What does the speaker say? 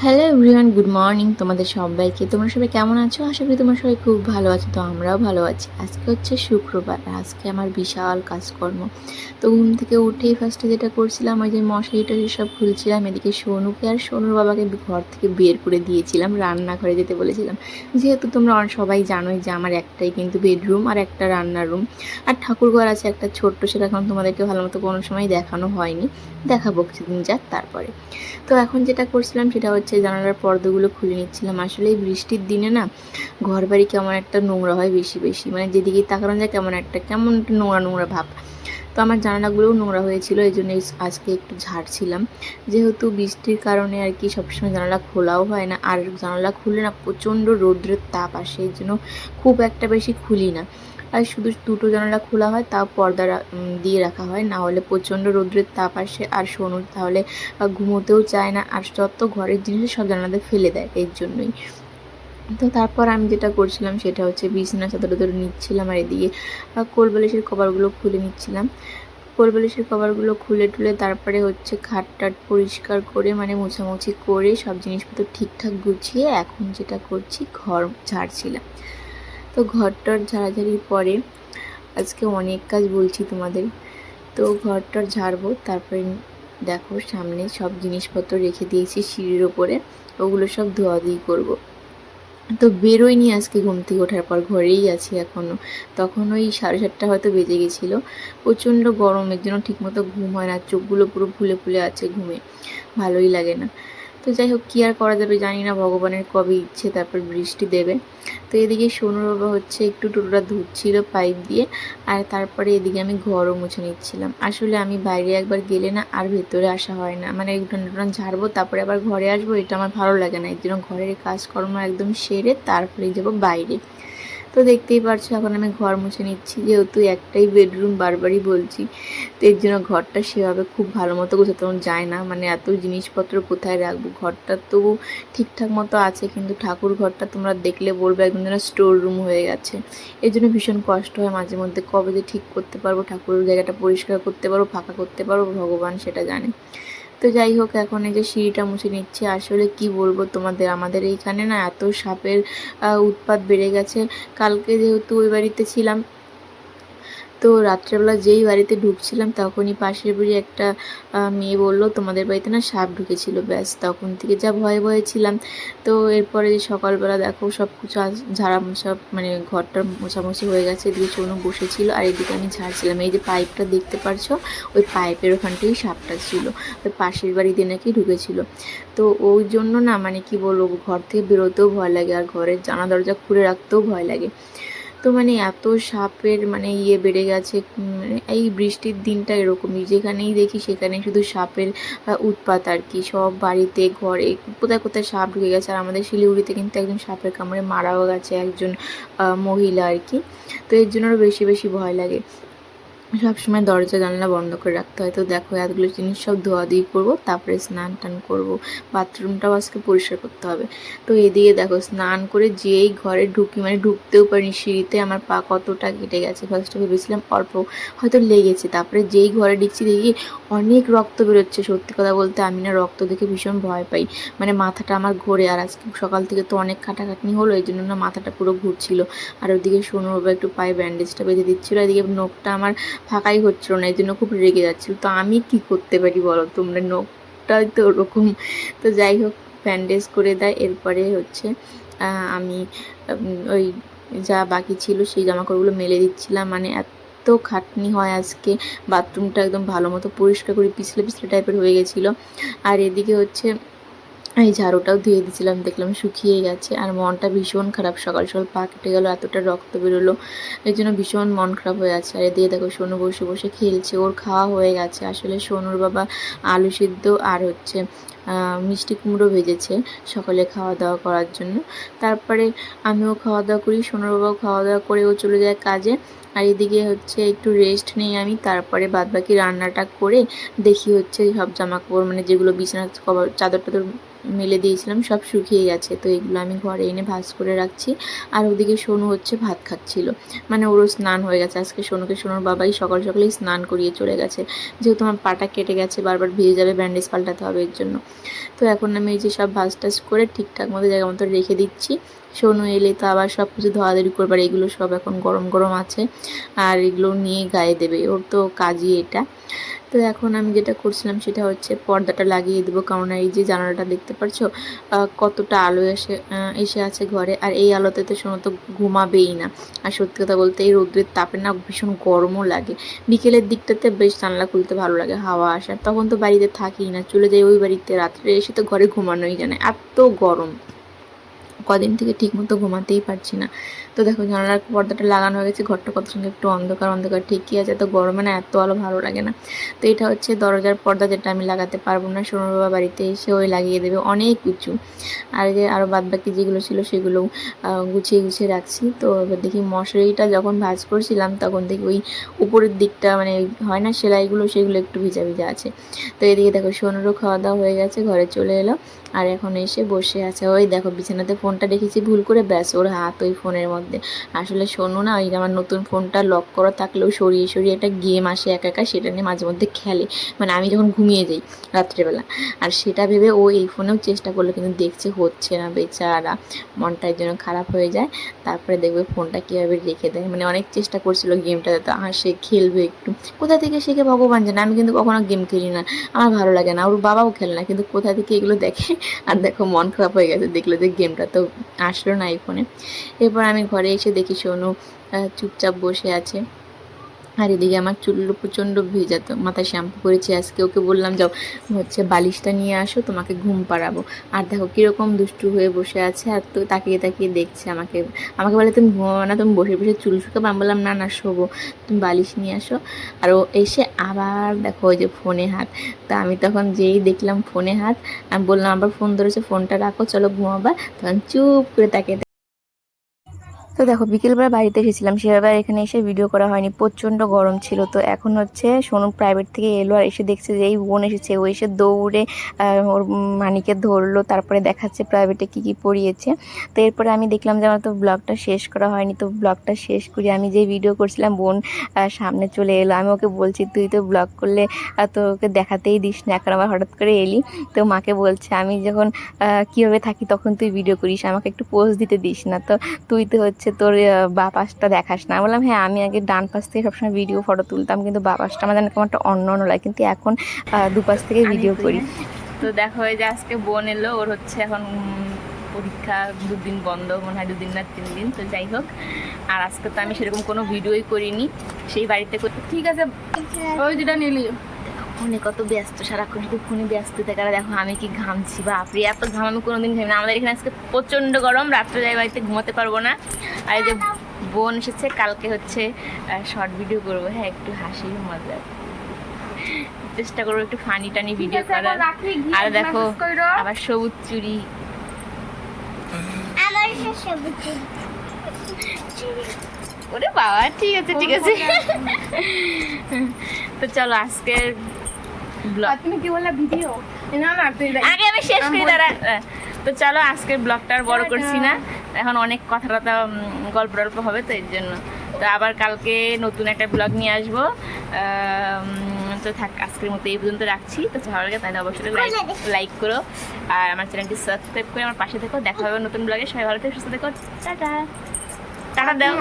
Hello everyone, good morning তোমাদের সবাইকে। তোমরা সবাই কেমন আছো? আশা করি তোমরা সবাই খুব ভালো আছো। তো আমরাও ভালো আছি। আজকে হচ্ছে শুক্রবার, আজকে আমার বিশাল কাজকর্ম। তো ঘুম থেকে উঠেই ফার্স্টে যেটা করছিলাম, ওই যে মশারিটা সব খুলছিলাম। এদিকে সোনুকে আর সোনুর বাবাকে ঘর থেকে বের করে দিয়েছিলাম, রান্নাঘরে যেতে বলেছিলাম। যেহেতু তোমরা সবাই জানোই যে আমার একটাই কিন্তু বেডরুম আর একটা রান্নার রুম আর ঠাকুরঘর আছে একটা ছোট্ট, সেটা এখন তোমাদেরকে ভালো মতো কোনো সময় দেখানো হয়নি, দেখাবো কিছুদিন যাক তারপরে। তো এখন যেটা করছিলাম সেটা হচ্ছে জানালার পর্দাগুলো খুলে নিচ্ছিলাম। আসলে এই বৃষ্টির দিনে না ঘর বাড়ি কেমন একটা নোংরা হয়, বেশি বেশি মানে যেদিকেই তাকানো যায় কেমন একটা নোংরা নোংরা ভাব। তো আমার জানালাগুলোও নোংরা হয়েছিল, এই জন্য আজকে একটু ঝাড়ছিলাম। যেহেতু বৃষ্টির কারণে আর কি সবসময় জানালা খোলাও হয় না, আর জানালা খুললে না প্রচণ্ড রৌদ্রের তাপ আসে, এই জন্য খুব একটা বেশি খুলি না। আর শুধু দুটো জানালা খোলা হয়, তাও পর্দা দিয়ে রাখা হয়, না হলে প্রচণ্ড রৌদ্রের তাপ আসে আর শোনো তাহলে ঘুমোতেও চায় না, আর যত ঘরের জিনিস সব জানালাতে ফেলে দেয়, এর জন্যই। তো তারপর আমি যেটা করছিলাম সেটা হচ্ছে বিছানা চাদর ধরে নিচ্ছিলাম, আর এদিকে কোলবালিশের কভারগুলো খুলে নিচ্ছিলাম। কোলবালিশের কভারগুলো খুলে টুলে তারপরে হচ্ছে খাট টাট পরিষ্কার করে মানে মোছামুছি করে সব জিনিসপত্র ঠিকঠাক গুছিয়ে এখন যেটা করছি ঘর ঝাড়ছিলাম। তো ঘরটার ঝাড়াঝাড়ির পরে আজকে অনেক কাজ বলছি তোমাদের। তো ঘরটার ঝাড়বো, তারপরে দেখো সামনে সব জিনিসপত্র রেখে দিয়েছি সিঁড়ির ওপরে, ওগুলো সব ধোয়াধুয়ি করবো। তো বেরোয়নি আজকে ঘুম থেকে ওঠার পর, ঘরেই আছি এখনও। তখন ওই 7:30 হয়তো বেজে গেছিলো। প্রচণ্ড গরমের জন্য ঠিকমতো ঘুম হয় না, চোখগুলো পুরো ফুলে ফুলে আছে ঘুমে, ভালোই লাগে না। তো যাই হোক, কী আর করা যাবে, জানি না ভগবানের কবে ইচ্ছে তারপর বৃষ্টি দেবে। তো এদিকে সোনুর বাবা হচ্ছে একটু টোটোটা ধুচ্ছিল পাইপ দিয়ে, আর তারপরে এদিকে আমি ঘরও মুছে নিচ্ছিলাম। আসলে আমি বাইরে একবার গেলে না আর ভেতরে আসা হয় না, মানে উঠান টুটান ঝাড়বো তারপরে আবার ঘরে আসবো, এটা আমার ভালো লাগে না। এর জন্য ঘরের কাজকর্ম একদম সেরে তারপরে যাবো বাইরে। তো দেখতেই পারছো এখন আমি ঘর মুছে নিচ্ছি, যেহেতু একটাই বেডরুম বারবারই বলছি, তো এর জন্য ঘরটা সেভাবে খুব ভালো মতো গোছাতে যায় না, মানে এত জিনিসপত্র কোথায় রাখবো। ঘরটা তো ঠিকঠাক মতো আছে, কিন্তু ঠাকুর ঘরটা তোমরা দেখলে বলবে একদম যেন স্টোর রুম হয়ে গেছে। এর জন্য ভীষণ কষ্ট হয় মাঝে মধ্যে, কবে যে ঠিক করতে পারবো, ঠাকুরের জায়গাটা পরিষ্কার করতে পারবো, ফাঁকা করতে পারবো, ভগবান সেটা জানে। তো যাই হোক, এখন এই যে সিঁড়িটা মুছে নিচ্ছি। আসলে কি বলবো তোমাদের, আমাদের এইখানে না এত সাপের উৎপাত বেড়ে গেছে। কালকে যেহেতু ওই বাড়িতে ছিলাম, তো রাত্রেবেলা যেই বাড়িতে ঢুকছিলাম তখনই পাশের বাড়ি একটা মেয়ে বললো তোমাদের বাড়িতে না সাপ ঢুকেছিল। ব্যাস তখন থেকে যা ভয়ে ভয়ে ছিলাম। তো এরপরে যে সকালবেলা দেখো সব কিছু ঝাড়া মোছা মানে ঘরটা মোছামুছি হয়ে গেছে, এদিকে চুনো বসেছিল আর এদিকে আমি ঝাড়ছিলাম। এই যে পাইপটা দেখতে পারছো, ওই পাইপের ওখানটাই সাপটা ছিল, ওই পাশের বাড়িতে নাকি ঢুকেছিল। তো ওই জন্য না মানে কি বলবো, ঘর থেকে বেরোতেও ভয় লাগে আর ঘরের জানা দরজা খুলে রাখতেও ভয় লাগে। তো মানে এত সাপের মানে বেড়ে গেছে, মানে এই বৃষ্টির দিনটা এরকমই, যেখানেই দেখি সেখানে শুধু সাপের উৎপাত আর কি। সব বাড়িতে ঘরে কোথায় কোথায় সাপ ঢুকে গেছে, আর আমাদের শিলিগুড়িতে কিন্তু একজন সাপের কামড়ে মারাও গেছে একজন মহিলা আর কি। তো এর জন্য আরও বেশি বেশি ভয় লাগে, সবসময় দরজা জানলা বন্ধ করে রাখতে হয়। তো দেখো এতগুলো জিনিস সব ধোয়াধুয়ি করবো, তারপরে স্নান টান করবো, বাথরুমটাও আজকে পরিষ্কার করতে হবে। তো এদিকে দেখো স্নান করে যেই ঘরে ঢুকি, মানে ঢুকতেও পারিনি, সিঁড়িতে আমার পা কতটা কেটে গেছে। ফার্স্টে ভেবেছিলাম অল্প হয়তো লেগেছে, তারপরে যেই ঘরে ঢুকছি দেখি অনেক রক্ত বেরোচ্ছে। সত্যি কথা বলতে আমি না রক্ত দেখে ভীষণ ভয় পাই, মানে মাথাটা আমার ঘোরে। আর আজকে সকাল থেকে তো অনেক খাটাখাটনি হলো, এই জন্য না মাথাটা পুরো ঘুরছিল। আর ওদিকে সোনুর বাবা একটু পায়ে ব্যান্ডেজটা বেঁধে দিচ্ছিলো, এদিকে নোখটা আমার ফাঁকাই হচ্ছিলো না, এই জন্য খুব রেগে যাচ্ছিলো। তো আমি কি করতে পারি বলো তোমরা, নোখটাই তো ওরকম। তো যাই হোক, ব্যান্ডেজ করে দেয়। এরপরে হচ্ছে আমি ওই যা বাকি ছিল সেই জামাকাপড়গুলো মেলে দিচ্ছিলাম। মানে এত খাটনি হয় আজকে, বাথরুমটা একদম ভালো মতো পরিষ্কার করে পিছলে পিছলে টাইপের হয়ে গেছিলো। আর এদিকে হচ্ছে এই ঝাড়ুটাও ধুয়ে দিয়েছিলাম, দেখলাম শুকিয়ে গেছে। আর মনটা ভীষণ খারাপ, সকাল সকাল পা কেটে গেলো, এতটা রক্ত বেরোলো, এর জন্য ভীষণ মন খারাপ হয়ে আছে। আর এদিকে দেখো সোনু বসে বসে খেলছে, ওর খাওয়া হয়ে গেছে। আসলে সোনুর বাবা আলু সিদ্ধ আর হচ্ছে মিষ্টি কুমড়ো ভেজেছে সকালে খাওয়া দাওয়া করার জন্য। তারপরে আমিও খাওয়া দাওয়া করি, সোনুর বাবাও খাওয়া দাওয়া করে ও চলে যায় কাজে। আর এদিকে হচ্ছে একটু রেস্ট নেই আমি, তারপরে বাদবাকি রান্নাটা করে দেখি হচ্ছে সব জামাকাপড় মানে যেগুলো বিছানার কভার চাদর টাদর মেলে দিয়েছিলাম সব শুকিয়ে গেছে। তো এগুলো আমি ঘরে এনে ভাঁজ করে রাখছি। আর ওদিকে সোনু হচ্ছে ভাত খাচ্ছিল, মানে ওরও স্নান হয়ে গেছে। আজকে সোনুর বাবাই সকালেই স্নান করিয়ে চলে গেছে, যেহেতু আমার পাটা কেটে গেছে, বারবার ভিজে যাবে, ব্যান্ডেজ পাল্টাতে হবে এর জন্য। তো এখন আমি এই যে সব ভাজ টাজ করে ঠিকঠাক মতো জায়গা মতো রেখে দিচ্ছি। সোনু এলে তো আবার সব কিছু ধোয়াধুয়ি করবার, এগুলো সব এখন গরম গরম আছে আর এগুলো নিয়ে গায়ে দেবে, ওর তো কাজই এটা। তো এখন আমি যেটা করছিলাম সেটা হচ্ছে পর্দাটা লাগিয়ে দেবো, কারণ এই যে জানালাটা দেখতে পাচ্ছ কতটা আলো এসে আছে ঘরে, আর এই আলোতে তো শোনো তো ঘুমাবেই না। আর সত্যি কথা বলতে এই রৌদ্রের তাপে না ভীষণ গরমও লাগে। বিকেলের দিকটাতে বেশ জানলা খুলতে ভালো লাগে, হাওয়া আসার, তখন তো বাড়িতে থাকিই না, চলে যাই ওই বাড়িতে, রাত্রে এসে তো ঘরে ঘুমানোই জানে, এত গরম কদিন থেকে ঠিক মতো ঘুমাতেই পারছি না। তো দেখো জানালার পর্দাটা লাগানো হয়ে গেছে, ঘরটা কত সঙ্গে একটু অন্ধকার অন্ধকার ঠিকই আছে, তো গরমে না এত আলো ভালো লাগে না। তো এটা হচ্ছে দরজার পর্দা, যেটা আমি লাগাতে পারবো না, সোনুর বাবা বাড়িতে এসে ওই লাগিয়ে দেবে, অনেক উঁচু। আর যে আরও বাদবাকি যেগুলো ছিল সেগুলো গুছিয়ে গুছিয়ে রাখছি। তো এবার দেখি মশারিটা যখন ভাঁজ করছিলাম তখন দেখি ওই উপরের দিকটা মানে হয় না সেলাইগুলো, সেগুলো একটু ভিজা ভিজা আছে। তো এদিকে দেখো সোনুরও খাওয়া দাওয়া হয়ে গেছে, ঘরে চলে এলো আর এখন এসে বসে আছে। ওই দেখো বিছানাতে ফোনটা রেখেছি ভুল করে, ব্যাস ওর হাত ওই ফোনের মধ্যে। আসলে শোনো না, ওই আমার নতুন ফোনটা লক করা থাকলেও সরিয়ে সরিয়ে একটা গেম আসে একা একা, সেটা নিয়ে মাঝে মধ্যে খেলে, মানে আমি যখন ঘুমিয়ে যাই রাত্রেবেলা। আর সেটা ভেবে ও এই ফোনেও চেষ্টা করলো, কিন্তু দেখছে হচ্ছে না, বেচারা মনটা এর জন্য খারাপ হয়ে যায়। তারপরে দেখবে ফোনটা কীভাবে রেখে দেয়, মানে অনেক চেষ্টা করছিল গেমটাতে, তো সে খেলবে একটু, কোথা থেকে শিখে ভগবান জানে। আমি কিন্তু কখনো গেম খেলি না, আমার ভালো লাগে না, ওর বাবাও খেলে না, কিন্তু কোথা থেকে এগুলো দেখে। আর দেখো মন খারাপ হয়ে গেছে, দেখলো যে গেমটা তো আসলো না আইফোনে। এরপর আমি ঘরে এসে দেখি সোনু চুপচাপ বসে আছে। আর এদিকে আমার চুলগুলো প্রচণ্ড ভেজা, তো মাথায় শ্যাম্পু করেছি আজকে, ওকে বললাম যাও হচ্ছে বালিশটা নিয়ে আসো, তোমাকে ঘুম পাড়াবো। আর দেখো কীরকম দুষ্টু হয়ে বসে আছে, আর তো তাকিয়ে তাকিয়ে দেখছে আমাকে। আমাকে বলে তুমি ঘুমাবো না, তুমি বসে বসে চুল শুকাবো। আমি বললাম না না শোবো, তুমি বালিশ নিয়ে আসো। আর ও এসে আবার দেখো ওই যে ফোনে হাত। তা আমি তখন যেই দেখলাম ফোনে হাত, আমি বললাম আবার ফোন ধরেছে, ফোনটা রাখো চলো ঘুমাবা। তখন চুপ করে তাকিয়ে। তো দেখো বিকেলবেলা বাড়িতে এসেছিলাম, সেভাবে আর এখানে এসে ভিডিও করা হয়নি, প্রচণ্ড গরম ছিল। তো এখন হচ্ছে সোনু প্রাইভেট থেকে এলো আর এসে দেখছে যে এই বোন এসেছে, ও এসে দৌড়ে ওর মানিকে ধরলো, তারপরে দেখাচ্ছে প্রাইভেটে কী কী পড়িয়েছে। তো এরপরে আমি দেখলাম যে আমার তো ব্লগটা শেষ করা হয়নি, তো ব্লগটা শেষ করি আমি যে ভিডিও করছিলাম, বোন সামনে চলে এলো। আমি ওকে বলছি তুই তো ব্লগ করলে তোকে দেখাতেই দিস না, এখন আবার হঠাৎ করে এলি। তো মাকে বলছে আমি যখন কীভাবে থাকি তখন তুই ভিডিও করিস, আমাকে একটু পোজ দিতে দিস না, তো তুই তো হচ্ছে তোর বা পাশটা দেখাস না। বললাম হ্যাঁ আমি আগে ডান পাশ থেকে সবসময় ভিডিও ফটো তুলতাম, কিন্তু বা পাশটা আমার যেন কেমন একটা অন্য অন্য লাগে, কিন্তু এখন দুপাশ থেকে ভিডিও করি। তো দেখো এই যে আজকে বোন এলো, ওর হচ্ছে এখন পরীক্ষা, 2 দিন বন্ধ মনে হয়, 2 দিন না 3 দিন, তো যাই হোক। আর আজকে তো আমি সেরকম কোনো ভিডিওই করিনি, সেই বাড়িতে করতে। ঠিক আছে ওই যেটা নিলি ফোনে কত ব্যস্ত, সারাক্ষণ শুধু ফোনে ব্যস্ত থাকে। আর দেখো আমি কি ঘামছি, বাপরে এত ঘাম আমি কোনোদিন ঘামি না। আমাদের এখানে আজকে প্রচণ্ড গরম, রাত্রে যাই বাড়িতে ঘুমাতে পারবো না। আর এই যে বোন এসেছে, কালকে হচ্ছে শর্ট ভিডিও করবো, হ্যাঁ একটু হাসি মজা চেষ্টা করবো, একটু ফানি টানি ভিডিও করার। আর দেখো আবার সবুজ চুড়ি, ওরে বাবা ঠিক আছে ঠিক আছে। তো চলো আজকের তুমি কি বললা ভিডিও না না আগে আমি শেষ করি দাঁড়া। তো চলো আজকের ব্লগটা আর বড় করছি না, এখন অনেক কথা টথা গল্প টল্প হবে, তো এর জন্য তো আবার কালকে নতুন একটা ব্লগ নিয়ে আসবো। তো থাক আজকের মতো এই পর্যন্ত রাখছি। তো ভালো লাগে তাহলে অবশ্যই লাইক করো আর আমার চ্যানেলটি সাবস্ক্রাইব করে আমার পাশে থেকো। দেখা হবে নতুন ব্লগে, সবাই ভালো থেকো সুস্থ থেকো, টাটা টাটা দাও।